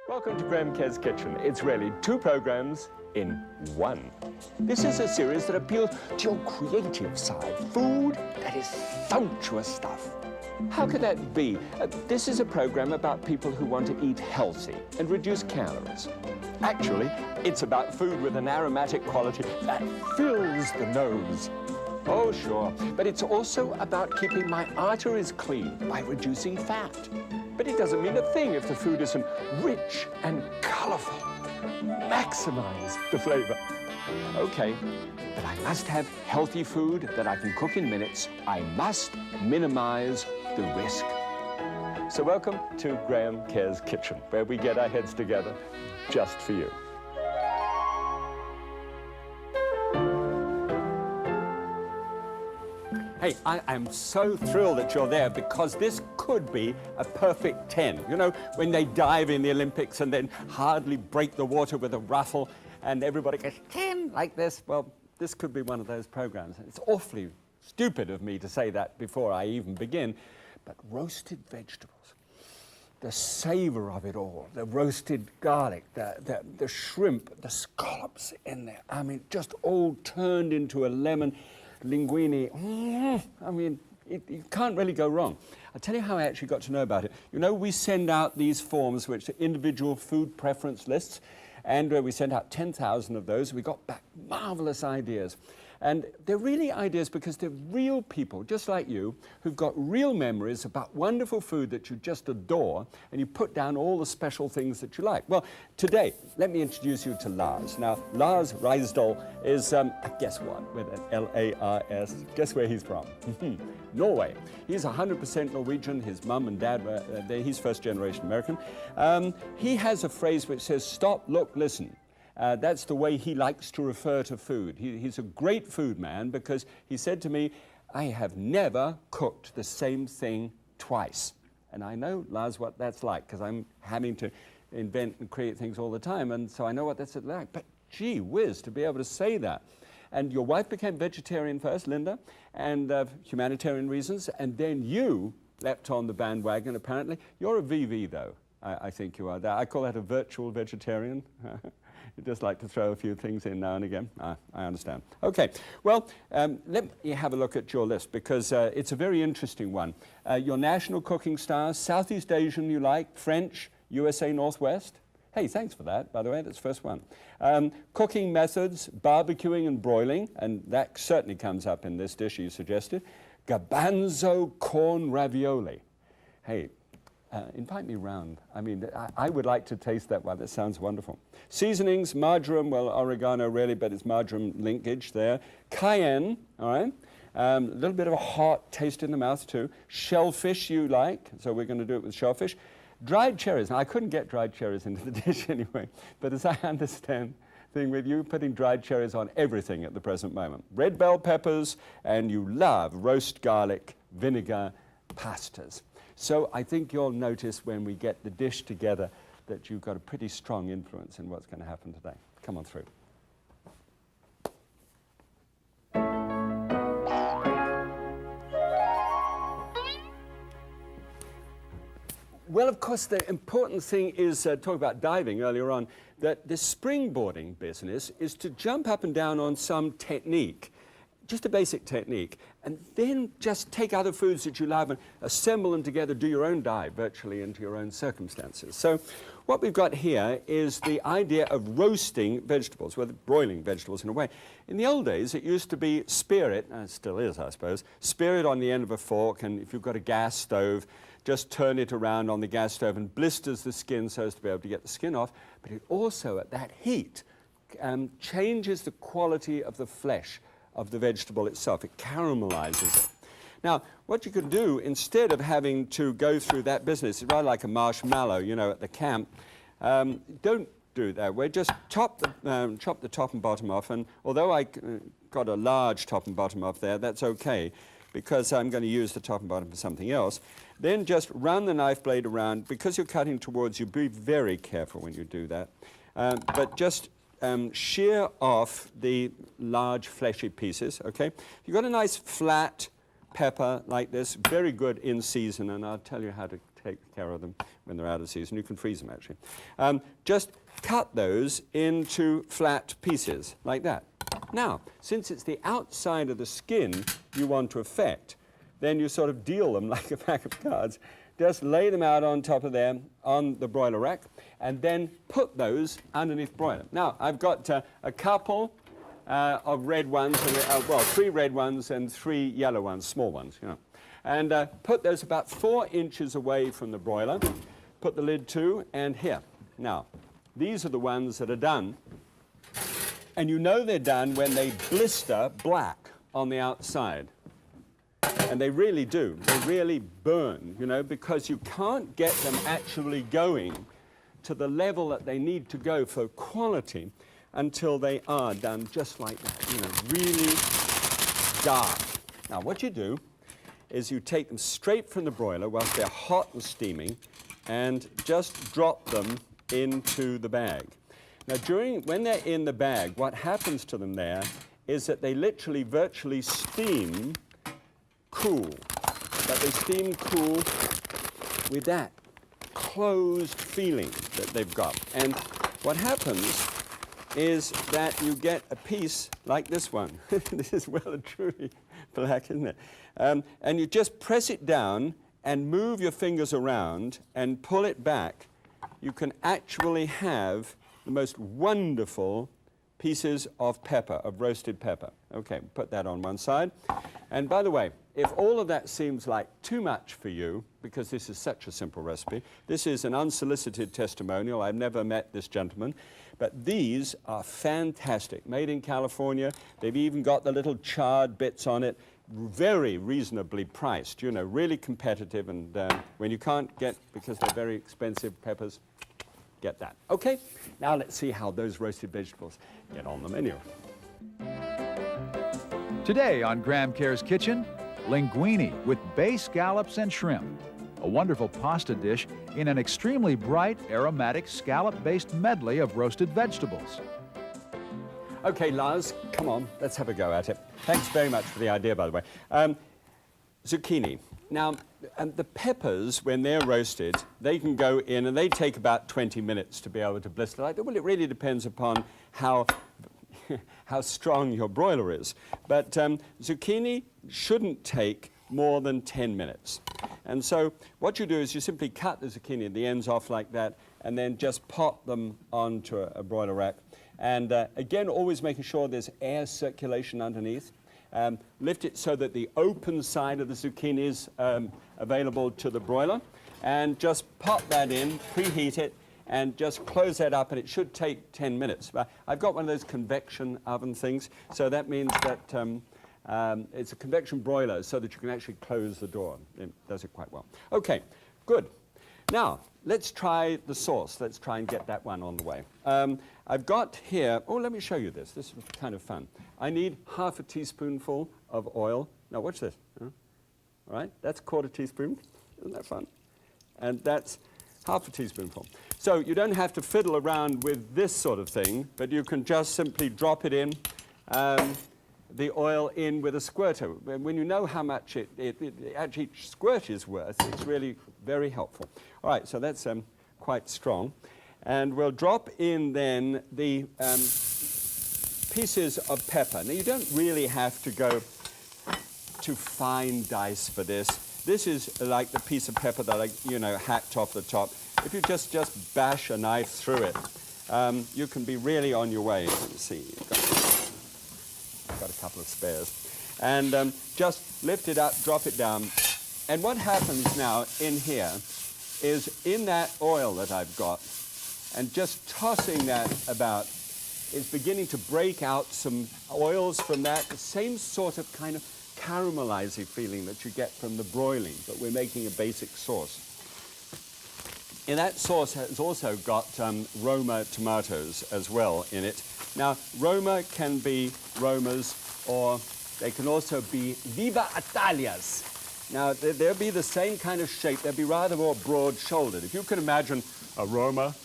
Welcome to Graham Kerr's Kitchen. It's really two programs in one. This is a series that appeals to your creative side. Food that is sumptuous stuff. How could that be? This is a program about people who want to eat healthy and reduce calories. Actually, it's about food with an aromatic quality that fills the nose. Oh, sure. But it's also about keeping my arteries clean by reducing fat. But it doesn't mean a thing if the food isn't rich and colorful. Maximize the flavor. Okay, but I must have healthy food that I can cook in minutes. I must minimize the risk. So welcome to Graham Kerr's Kitchen, where we get our heads together just for you. Hey, I am so thrilled that you're there because this could be a perfect 10. You know, when they dive in the Olympics and then hardly break the water with a ruffle and everybody goes 10 like this. Well, this could be one of those programs. It's awfully stupid of me to say that before I even begin, but roasted vegetables, the savor of it all, the roasted garlic, the shrimp, the scallops in there. I mean, just all turned into a lemon. Linguine, I mean, you can't really go wrong. I'll tell you how I actually got to know about it. You know, we send out these forms, which are individual food preference lists, and we sent out 10,000 of those. We got back marvelous ideas. And they're really ideas because they're real people, just like you, who've got real memories about wonderful food that you just adore, and you put down all the special things that you like. Well, today, let me introduce you to Lars. Now, Lars Reisdal is, guess what, with an L-A-R-S, guess where he's from? Norway. He's 100% Norwegian. His mum and dad were there. He's first-generation American. He has a phrase which says, stop, look, listen. That's the way he likes to refer to food. He's a great food man because he said to me, I have never cooked the same thing twice. And I know, Lars, what that's like because I'm having to invent and create things all the time, and so I know what that's like. But gee whiz, to be able to say that. And your wife became vegetarian first, Linda, and humanitarian reasons, and then you leapt on the bandwagon, apparently. You're a VV, though, I think you are. I call that a virtual vegetarian. You just like to throw a few things in now and again. I understand. Okay, well, let me have a look at your list because it's a very interesting one. Your national cooking stars, Southeast Asian you like, French, USA Northwest. Hey, thanks for that, by the way, that's the first one. Cooking methods, barbecuing and broiling, and that certainly comes up in this dish you suggested. Garbanzo corn ravioli. Hey, invite me round. I mean, I would like to taste that one. That sounds wonderful. Seasonings, marjoram, well, oregano really, but it's marjoram linkage there. Cayenne, all right. A little bit of a hot taste in the mouth too. Shellfish you like, so we're going to do it with shellfish. Dried cherries. Now, I couldn't get dried cherries into the dish anyway, but as I understand, thing with you putting dried cherries on everything at the present moment. Red bell peppers, and you love roast garlic, vinegar, pastas. So I think you'll notice when we get the dish together that you've got a pretty strong influence in what's going to happen today. Come on through. Well, of course, the important thing is, talk about diving earlier on, that the springboarding business is to jump up and down on some technique, just a basic technique, and then just take other foods that you love and assemble them together, do your own dive virtually into your own circumstances. So what we've got here is the idea of roasting vegetables, well, broiling vegetables in a way. In the old days, it used to be spear it, and it still is, I suppose, spear it on the end of a fork, and if you've got a gas stove, just turn it around on the gas stove and blisters the skin so as to be able to get the skin off. But it also, at that heat, changes the quality of the flesh of the vegetable itself. It caramelizes it. Now, what you could do, instead of having to go through that business, it's rather like a marshmallow, you know, at the camp, don't do it that way. Just chop the top and bottom off, and although I got a large top and bottom off there, that's okay, because I'm going to use the top and bottom for something else. Then just run the knife blade around. Because you're cutting towards you, be very careful when you do that. But just shear off the large fleshy pieces, okay? You've got a nice flat pepper like this, very good in season, and I'll tell you how to take care of them when they're out of season. You can freeze them, actually. Just cut those into flat pieces, like that. Now, since it's the outside of the skin you want to affect, then you sort of deal them like a pack of cards. Just lay them out on top of there on the broiler rack, and then put those underneath broiler. Now, I've got a couple of red ones, well, 3 red ones and 3 yellow ones, small ones, you know. And put those about 4 inches away from the broiler. Put the lid to, and here. Now, these are the ones that are done. And you know they're done when they blister black on the outside. And they really do. They really burn, you know, because you can't get them actually going to the level that they need to go for quality until they are done just like that, you know, really dark. Now, what you do is you take them straight from the broiler whilst they're hot and steaming and just drop them into the bag. Now, when they're in the bag, what happens to them there is that they literally virtually steam cool. But they steam cool with that closed feeling that they've got. And what happens is that you get a piece like this one. This is well and truly black, isn't it? And you just press it down and move your fingers around and pull it back. You can actually have the most wonderful pieces of pepper, of roasted pepper. Okay, put that on one side. And by the way, if all of that seems like too much for you, because this is such a simple recipe, this is an unsolicited testimonial. I've never met this gentleman, but these are fantastic. Made in California. They've even got the little charred bits on it. Very reasonably priced, you know, really competitive. And when you can't get, because they're very expensive peppers, get that. Okay, now let's see how those roasted vegetables get on the menu. Today on Graham Kerr's Kitchen, linguine with bay scallops and shrimp. A wonderful pasta dish in an extremely bright, aromatic, scallop-based medley of roasted vegetables. Okay, Lars, come on, let's have a go at it. Thanks very much for the idea, by the way. Zucchini. Now, the peppers, when they're roasted, they can go in, and they take about 20 minutes to be able to blister like that. Well, it really depends upon how strong your broiler is. But zucchini shouldn't take more than 10 minutes. And so what you do is you simply cut the zucchini at the ends off like that, and then just pop them onto a broiler rack. And again, always making sure there's air circulation underneath. Lift it so that the open side of the zucchini is available to the broiler. And just pop that in, preheat it, and just close that up, and it should take 10 minutes. I've got one of those convection oven things, so that means that it's a convection broiler so that you can actually close the door. It does it quite well. Okay, good. Now, let's try the sauce. Let's try and get that one on the way. I've got here, oh, let me show you this. This is kind of fun. I need half a teaspoonful of oil. Now, watch this. All right, that's a quarter teaspoon. Isn't that fun? And that's half a teaspoonful. So you don't have to fiddle around with this sort of thing, but you can just simply drop it in, the oil in with a squirter. When you know how much actually each squirt is worth, it's really very helpful. All right, so that's quite strong. And we'll drop in then the pieces of pepper. Now, you don't really have to go to fine dice for this. This is like the piece of pepper that I, hacked off the top. If you just bash a knife through it, you can be really on your way. Let's see, got a couple of spares. And just lift it up, drop it down. And what happens now in here is in that oil that I've got, and just tossing that about, is beginning to break out some oils from that, the same sort of kind of caramelizing feeling that you get from the broiling, but we're making a basic sauce. And that sauce has also got Roma tomatoes as well in it. Now, Roma can be Romas, or they can also be Viva Italias. Now, they'll be the same kind of shape. They'll be rather more broad-shouldered. If you can imagine a Roma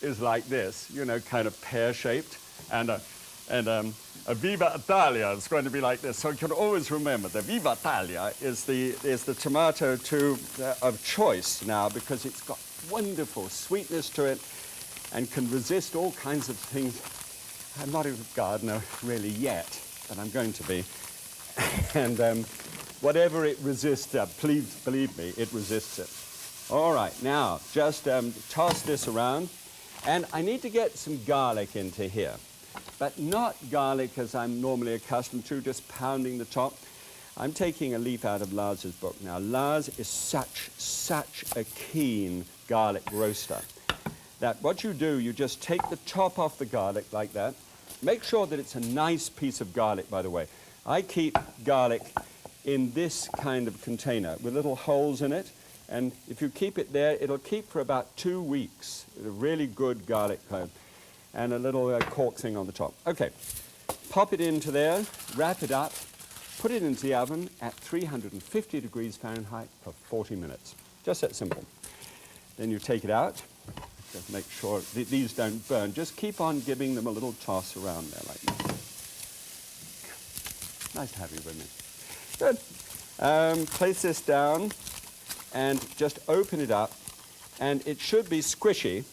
is like this, kind of pear-shaped, and a And a Viva Italia is going to be like this. So you can always remember the Viva Italia is the tomato of choice now, because it's got wonderful sweetness to it and can resist all kinds of things. I'm not a gardener really yet, but I'm going to be. And whatever it resists, please believe me, it resists it. All right, now just toss this around. And I need to get some garlic into here, but not garlic as I'm normally accustomed to, just pounding the top. I'm taking a leaf out of Lars's book. Now, Lars is such a keen garlic roaster that what you do, you just take the top off the garlic like that. Make sure that it's a nice piece of garlic, by the way. I keep garlic in this kind of container with little holes in it. And if you keep it there, it'll keep for about 2 weeks. A really good garlic clove. And a little cork thing on the top. Okay, pop it into there, wrap it up, put it into the oven at 350 degrees Fahrenheit for 40 minutes. Just that simple. Then you take it out. Just make sure these don't burn. Just keep on giving them a little toss around there like that. Nice to have you with me. Good. Place this down and just open it up, and it should be squishy.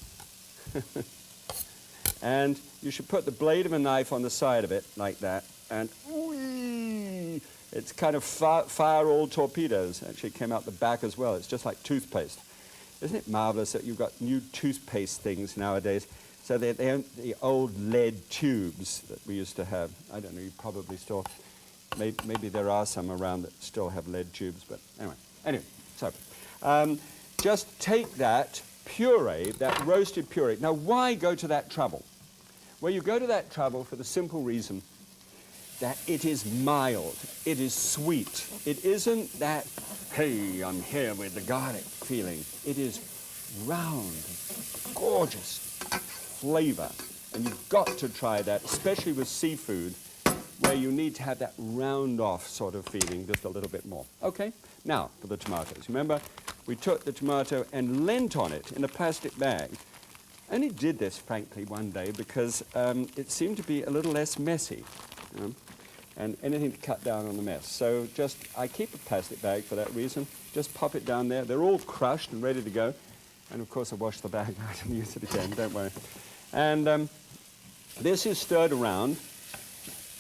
And you should put the blade of a knife on the side of it like that, and whee, it's kind of fire all torpedoes. Actually, it came out the back as well. It's just like toothpaste. Isn't it marvelous that you've got new toothpaste things nowadays? So they aren't the old lead tubes that we used to have. I don't know, you probably still, maybe there are some around that still have lead tubes, but anyway, so just take that puree, that roasted puree. Now, why go to that trouble? Well, you go to that trouble for the simple reason that it is mild, it is sweet. It isn't that, hey, I'm here with the garlic feeling. It is round, gorgeous flavor. And you've got to try that, especially with seafood, where you need to have that round off sort of feeling just a little bit more. Okay, now for the tomatoes. Remember, we took the tomato and lent on it in a plastic bag. I only did this, frankly, one day because it seemed to be a little less messy, you know, and anything to cut down on the mess. So I keep a plastic bag for that reason. Just pop it down there. They're all crushed and ready to go. And of course, I wash the bag out and use it again, don't worry. And this is stirred around,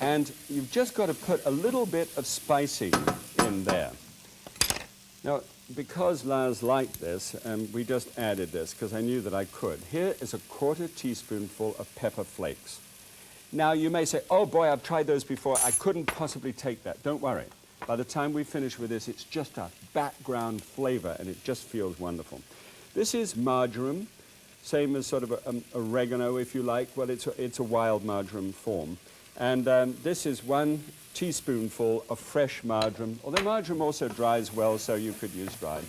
and you've just got to put a little bit of spicy in there. Now, because Lars liked this, we just added this because I knew that I could. Here is a 1/4 teaspoonful of pepper flakes. Now, you may say, oh boy, I've tried those before. I couldn't possibly take that. Don't worry. By the time we finish with this, it's just a background flavor, and it just feels wonderful. This is marjoram, same as sort of oregano, if you like. Well, it's a wild marjoram form. And this is 1 teaspoonful of fresh marjoram, although marjoram also dries well, so you could use dried.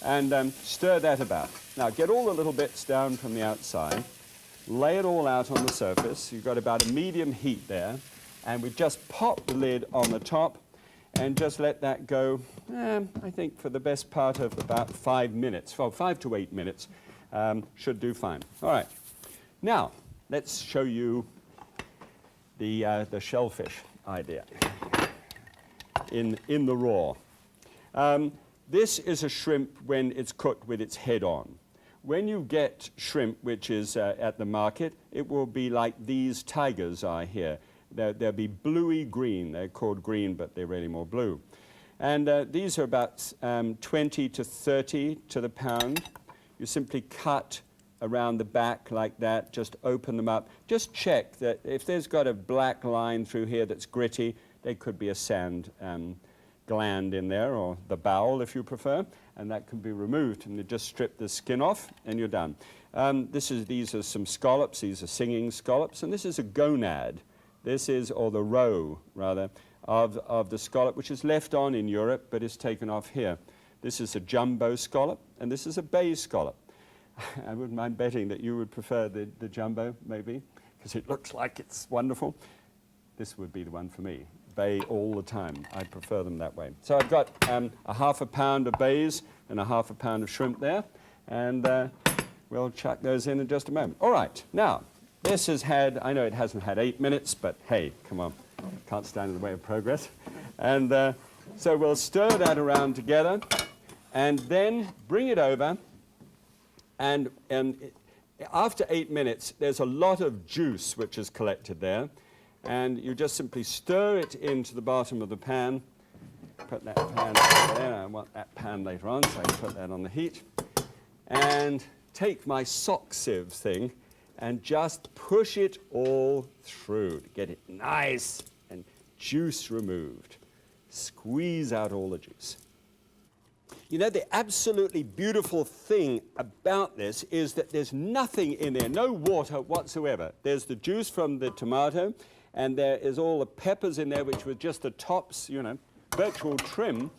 And stir that about. Now, get all the little bits down from the outside, lay it all out on the surface. You've got about a medium heat there, and we just pop the lid on the top and just let that go, I think, for the best part of about 5 minutes. Well, 5 to 8 minutes should do fine. All right. Now, let's show you the shellfish idea in the raw. This is a shrimp when it's cooked with its head on. When you get shrimp, which is at the market, it will be like these tigers are here. They'll be bluey green. They're called green, but they're really more blue. And these are about 20 to 30 to the pound. You simply cut around the back like that, just open them up. Just check that if there's got a black line through here that's gritty, there could be a sand gland in there, or the bowel if you prefer, and that can be removed. And you just strip the skin off and you're done. These are some scallops. These are singing scallops, and this is a gonad. This is, or the roe rather, of the scallop, which is left on in Europe but is taken off here. This is a jumbo scallop, and this is a bay scallop. I wouldn't mind betting that you would prefer the jumbo, maybe, because it looks like it's wonderful. This would be the one for me. Bay all the time. I prefer them that way. So I've got a 1/2 pound of bays and a 1/2 pound of shrimp there, and we'll chuck those in just a moment. All right, now, this has had, I know it hasn't had 8 minutes, but hey, come on, can't stand in the way of progress. And so we'll stir that around together and then bring it over. And after 8 minutes, there's a lot of juice which is collected there. And you just simply stir it into the bottom of the pan. Put that pan over there. I want that pan later on, so I put that on the heat. And take my sock sieve thing and just push it all through to get it nice and juice removed. Squeeze out all the juice. You know, the absolutely beautiful thing about this is that there's nothing in there, no water whatsoever. There's the juice from the tomato, and there is all the peppers in there, which were just the tops, you know, virtual trim.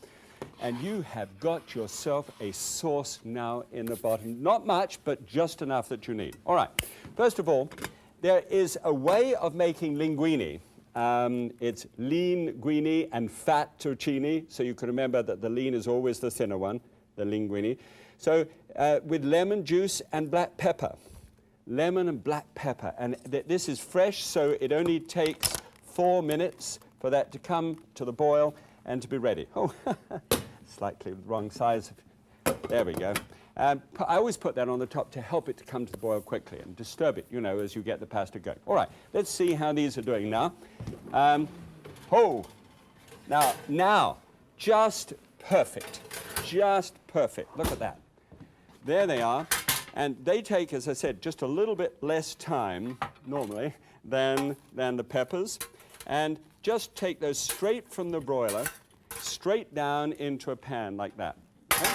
And you have got yourself a sauce now in the bottom. Not much, but just enough that you need. All right. First of all, there is a way of making linguine. It's lean guine and fat torcini, so you can remember that the lean is always the thinner one, the linguine. So with lemon juice and black pepper. Lemon and black pepper. And this is fresh, so it only takes 4 minutes for that to come to the boil and to be ready. Oh, slightly the wrong size. There we go. I always put that on the top to help it to come to the boil quickly and disturb it, you know, as you get the pasta going. All right, let's see how these are doing now. Now, just perfect. Just perfect. Look at that. There they are. And they take, as I said, just a little bit less time, normally, than the peppers. And just take those straight from the broiler, straight down into a pan like that. Okay?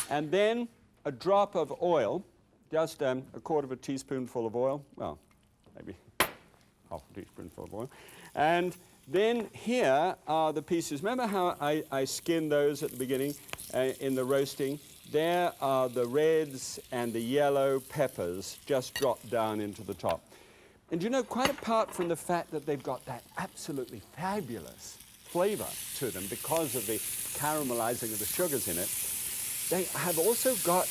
And then a drop of oil, just a quarter of a teaspoonful of oil, well, maybe half a teaspoonful of oil. And then here are the pieces. Remember how I skinned those at the beginning in the roasting? There are the reds and the yellow peppers just dropped down into the top. And you know, quite apart from the fact that they've got that absolutely fabulous flavor to them because of the caramelizing of the sugars in it, they have also got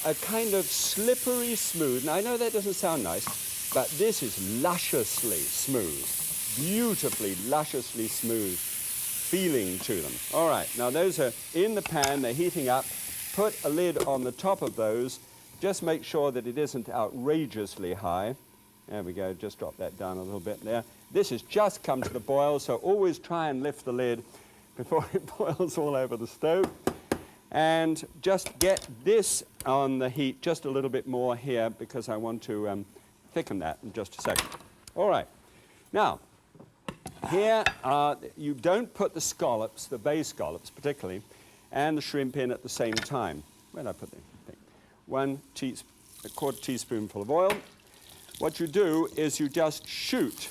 a kind of slippery smooth. Now, I know that doesn't sound nice, but this is lusciously smooth, beautifully, lusciously smooth feeling to them. All right, now those are in the pan, they're heating up. Put a lid on the top of those. Just make sure that it isn't outrageously high. There we go, just drop that down a little bit there. This has just come to the boil, so always try and lift the lid before it boils all over the stove. And just get this on the heat just a little bit more here because I want to thicken that in just a second. All right. Now, here you don't put the scallops, the bay scallops particularly, and the shrimp in at the same time. Where did I put the thing? A quarter teaspoonful of oil. What you do is you just shoot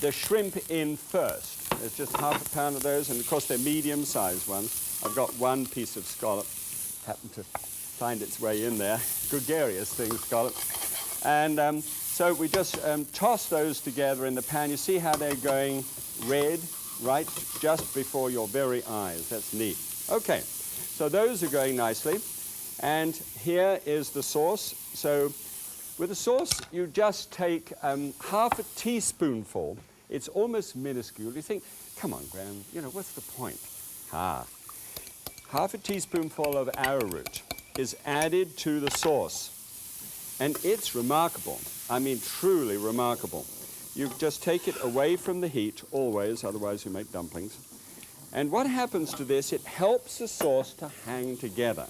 the shrimp in first. There's just half a pound of those, and of course they're medium-sized ones. I've got one piece of scallop, happened to find its way in there. Gregarious thing, scallop. And so we just toss those together in the pan. You see how they're going red, right, just before your very eyes. That's neat. Okay, so those are going nicely. And here is the sauce. So with the sauce, you just take half a teaspoonful. It's almost minuscule. You think, come on, Graham, you know, what's the point? Half a teaspoonful of arrowroot is added to the sauce. And it's remarkable. I mean, truly remarkable. You just take it away from the heat, always, otherwise you make dumplings. And what happens to this, it helps the sauce to hang together.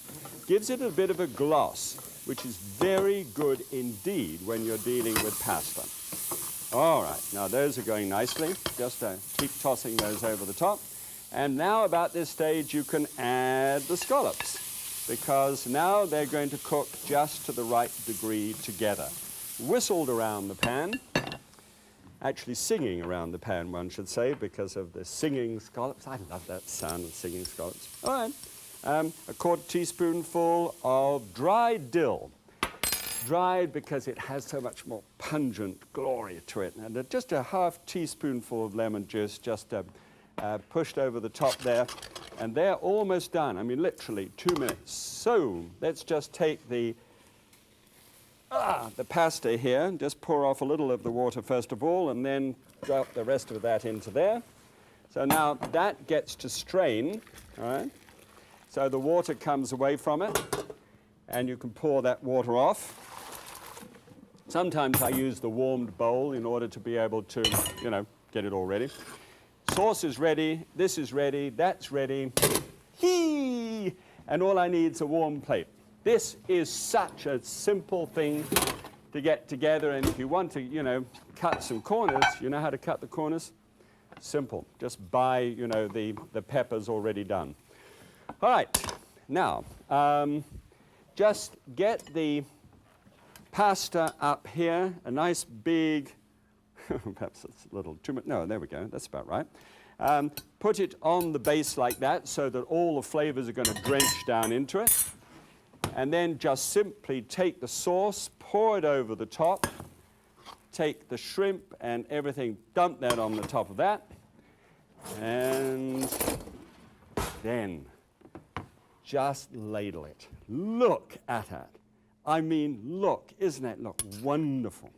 Gives it a bit of a gloss, which is very good indeed when you're dealing with pasta. All right, now those are going nicely. Just keep tossing those over the top. And now about this stage you can add the scallops, because now they're going to cook just to the right degree together. Whistled around the pan. Actually singing around the pan, one should say, because of the singing scallops. I love that sound of singing scallops. All right, a quarter teaspoonful of dried dill. Dried because it has so much more pungent glory to it. And just a half teaspoonful of lemon juice, just pushed over the top there. And they're almost done. I mean, literally 2 minutes. So let's just take the the pasta here, just pour off a little of the water first of all, and then drop the rest of that into there. So now that gets to strain, all right? So the water comes away from it, and you can pour that water off. Sometimes I use the warmed bowl in order to be able to, you know, get it all ready. Sauce is ready, this is ready, that's ready. Hee! And all I need is a warm plate. This is such a simple thing to get together, and if you want to, you know, cut some corners, you know how to cut the corners? Simple. Just buy, you know, the peppers already done. All right. Now, just get the pasta up here, a nice big, perhaps it's a little too much. No, there we go. That's about right. Put it on the base like that so that all the flavors are going to drench down into it. And then just simply take the sauce, pour it over the top, take the shrimp and everything, dump that on the top of that, and then just ladle it. Look at it. I mean, look, isn't it? Look, wonderful.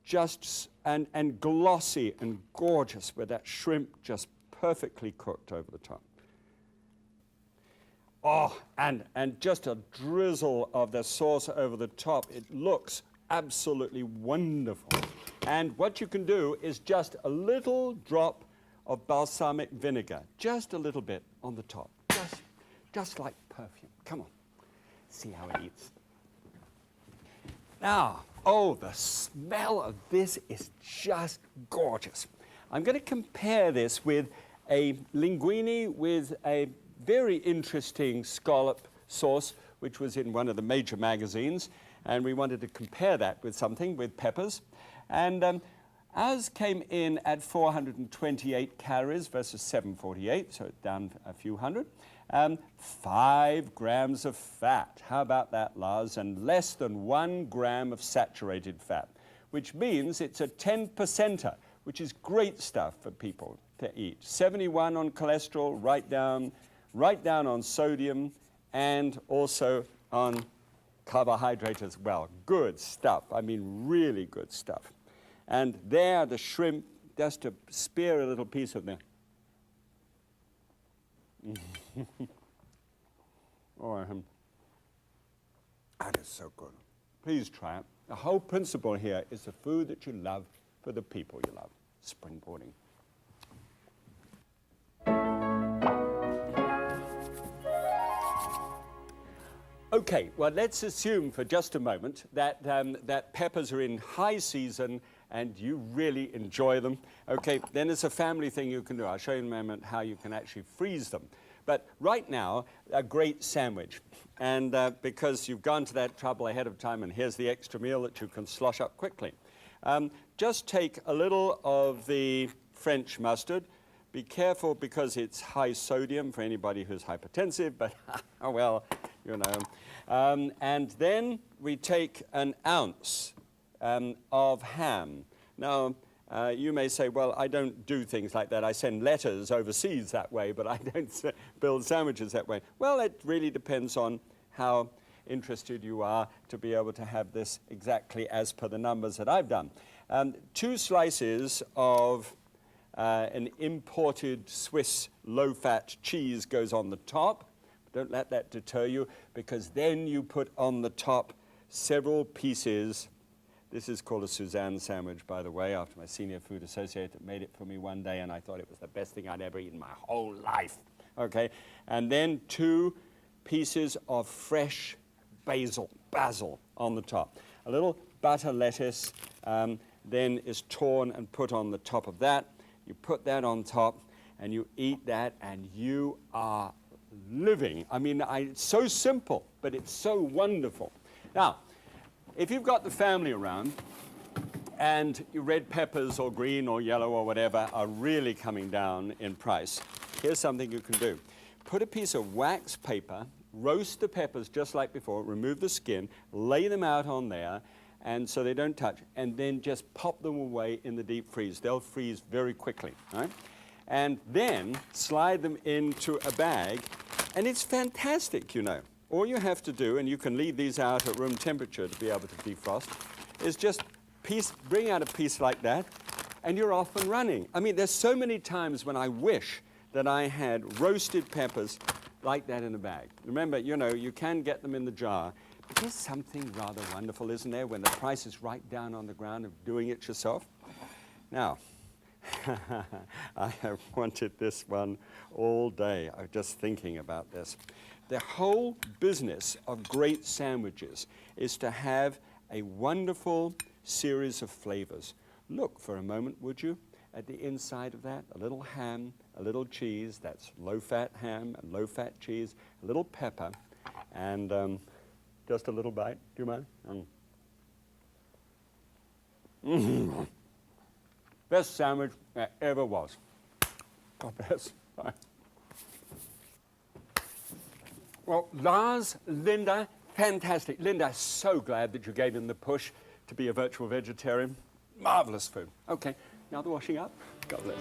Just, and glossy and gorgeous with that shrimp just perfectly cooked over the top. Oh, and just a drizzle of the sauce over the top. It looks absolutely wonderful. And what you can do is just a little drop of balsamic vinegar, just a little bit on the top, just like perfume. Come on, see how it eats. Now, oh, the smell of this is just gorgeous. I'm going to compare this with a linguine with a very interesting scallop sauce, which was in one of the major magazines, and we wanted to compare that with something, with peppers. And ours came in at 428 calories versus 748, so it's down a few hundred. 5 grams of fat. How about that, Lars? And less than 1 gram of saturated fat, which means it's a 10%er, which is great stuff for people to eat. 71 on cholesterol, right down on sodium, and also on carbohydrate as well. Good stuff. I mean, really good stuff. And there, the shrimp, just to spear a little piece of them. Oh, that is so good. Please try it. The whole principle here is the food that you love for the people you love. Springboarding. Okay, well, let's assume for just a moment that, that peppers are in high season and you really enjoy them. Okay, then it's a family thing you can do. I'll show you in a moment how you can actually freeze them. But right now, a great sandwich. And because you've gone to that trouble ahead of time, and here's the extra meal that you can slosh up quickly. Just take a little of the French mustard. Be careful because it's high sodium for anybody who's hypertensive, but oh well, you know. And then we take an ounce of ham. Now, you may say, well, I don't do things like that. I send letters overseas that way, but I don't build sandwiches that way. Well, it really depends on how interested you are to be able to have this exactly as per the numbers that I've done. 2 slices of an imported Swiss low-fat cheese goes on the top. Don't let that deter you, because then you put on the top several pieces. This is called a Suzanne sandwich, by the way, after my senior food associate made it for me one day, and I thought it was the best thing I'd ever eaten my whole life. Okay, and then 2 pieces of fresh basil on the top. A little butter lettuce then is torn and put on the top of that. You put that on top, and you eat that, and you are living. I mean, it's so simple, but it's so wonderful. Now, if you've got the family around, and your red peppers or green or yellow or whatever are really coming down in price, here's something you can do. Put a piece of wax paper, roast the peppers just like before, remove the skin, lay them out on there, and so they don't touch, and then just pop them away in the deep freeze. They'll freeze very quickly, right? And then slide them into a bag, and it's fantastic, you know. all you have to do, and you can leave these out at room temperature to be able to defrost, is just bring out a piece like that, and you're off and running. I mean, there's so many times when I wish that I had roasted peppers like that in a bag. Remember, you know, you can get them in the jar, but there's something rather wonderful, isn't there, when the price is right down on the ground of doing it yourself? Now, I have wanted this one all day. I'm just thinking about this. The whole business of great sandwiches is to have a wonderful series of flavors. Look for a moment, would you, at the inside of that? A little ham, a little cheese, that's low-fat ham and low-fat cheese, a little pepper, and just a little bite. Do you mind? Best sandwich there ever was. God bless. Bye. Well, Lars, Linda, fantastic. Linda, so glad that you gave him the push to be a virtual vegetarian. Marvelous food. Okay, now the washing up. God bless.